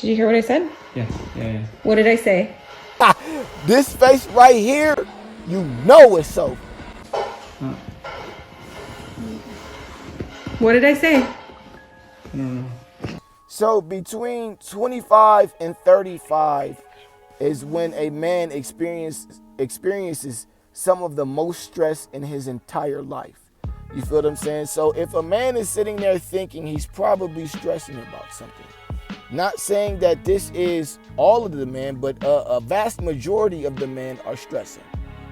Did you hear what I said? Yeah. What did I say? This face right here, you know it's over. Uh, What did I say? I don't know. So between 25 and 35 is when a man experiences some of the most stress in his entire life. You feel what I'm saying? So if a man is sitting there thinking, he's probably stressing about something. Not saying that this is all of the men, but a vast majority of the men are stressing.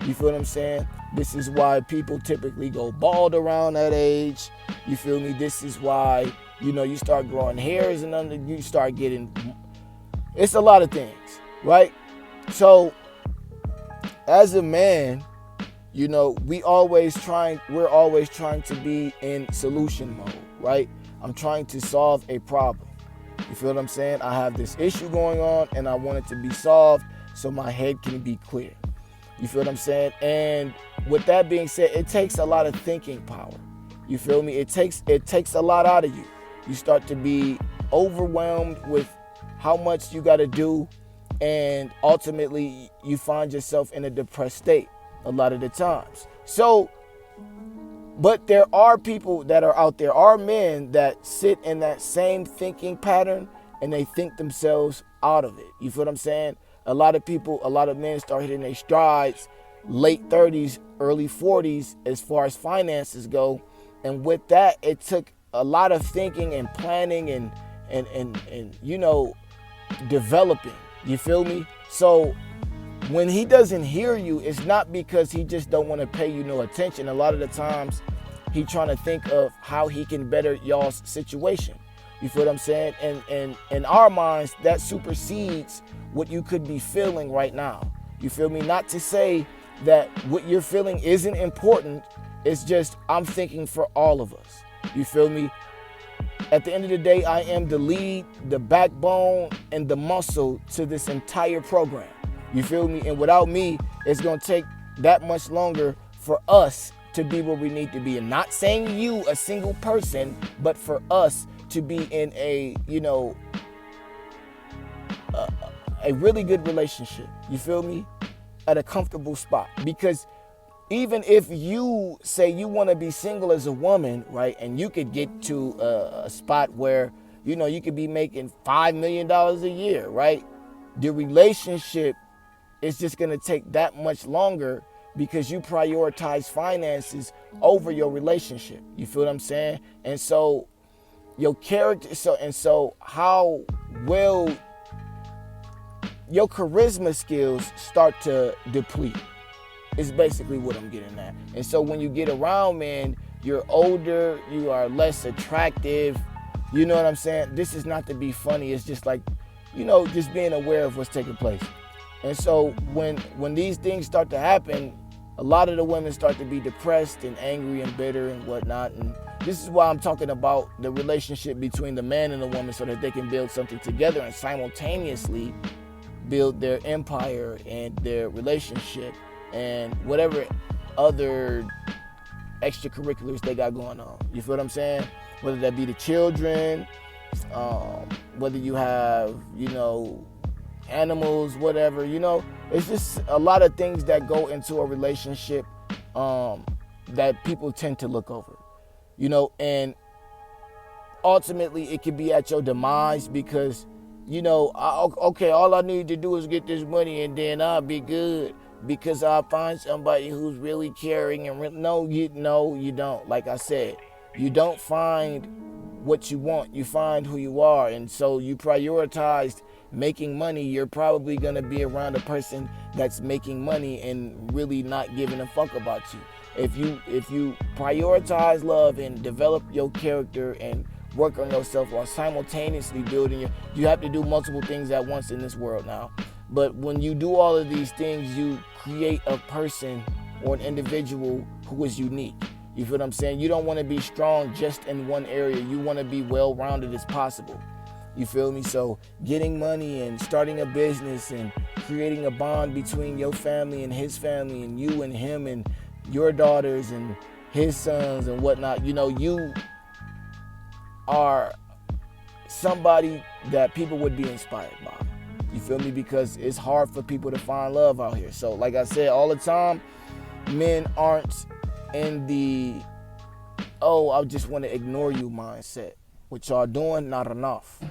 You feel what I'm saying? This is why people typically go bald around that age. You feel me? This is why, you start growing hairs and you start getting, it's a lot of things, right? So as a man, we're always trying to be in solution mode, right? I'm trying to solve a problem. You feel what I'm saying? I have this issue going on and I want it to be solved so my head can be clear. You feel what I'm saying? And with that being said, it takes a lot of thinking power. You feel me? It takes a lot out of you. You start to be overwhelmed with how much you got to do, and ultimately you find yourself in a depressed state a lot of the times. So, but there are people that are out there, are men that sit in that same thinking pattern and they think themselves out of it. You feel what I'm saying? A lot of men start hitting their strides late 30s, early 40s as far as finances go. And with that, it took a lot of thinking and planning and developing. You feel me? So when he doesn't hear you, it's not because he just don't want to pay you no attention. A lot of the times he trying to think of how he can better y'all's situation. You feel what I'm saying? And in our minds, that supersedes what you could be feeling right now. You feel me? Not to say that what you're feeling isn't important. It's just I'm thinking for all of us. You feel me? At the end of the day, I am the lead, the backbone, and the muscle to this entire program. You feel me? And without me, it's going to take that much longer for us to be where we need to be. And not saying you, a single person, but for us to be in a really good relationship. You feel me? At a comfortable spot. Because even if you say you want to be single as a woman, right, and you could get to a spot where, you could be making $5 million a year, right? The relationship is just going to take that much longer because you prioritize finances over your relationship. You feel what I'm saying? And so your character, so how will your charisma skills start to deplete? Is basically what I'm getting at. And so when you get around men, you're older, you are less attractive. You know what I'm saying? This is not to be funny. It's just like, just being aware of what's taking place. And so when these things start to happen, a lot of the women start to be depressed and angry and bitter and whatnot. And this is why I'm talking about the relationship between the man and the woman, so that they can build something together and simultaneously build their empire and their relationship and whatever other extracurriculars they got going on. You feel what I'm saying? Whether that be the children, whether you have, animals, whatever, it's just a lot of things that go into a relationship that people tend to look over, and ultimately it could be at your demise because, okay, all I need to do is get this money and then I'll be good because I'll find somebody who's really caring and no, you don't. Like I said, you don't find what you want, you find who you are. And so you prioritized making money. You're probably going to be around a person that's making money and really not giving a fuck about you. If you prioritize love and develop your character and work on yourself while simultaneously building you have to do multiple things at once in this world now. But when you do all of these things, you create a person or an individual who is unique. You feel what I'm saying? You don't want to be strong just in one area. You want to be well-rounded as possible. You feel me? So getting money and starting a business and creating a bond between your family and his family and you and him and your daughters and his sons and whatnot, you are somebody that people would be inspired by. You feel me? Because it's hard for people to find love out here. So like I said all the time, men aren't in the, oh, I just want to ignore you mindset. What y'all doing, not enough.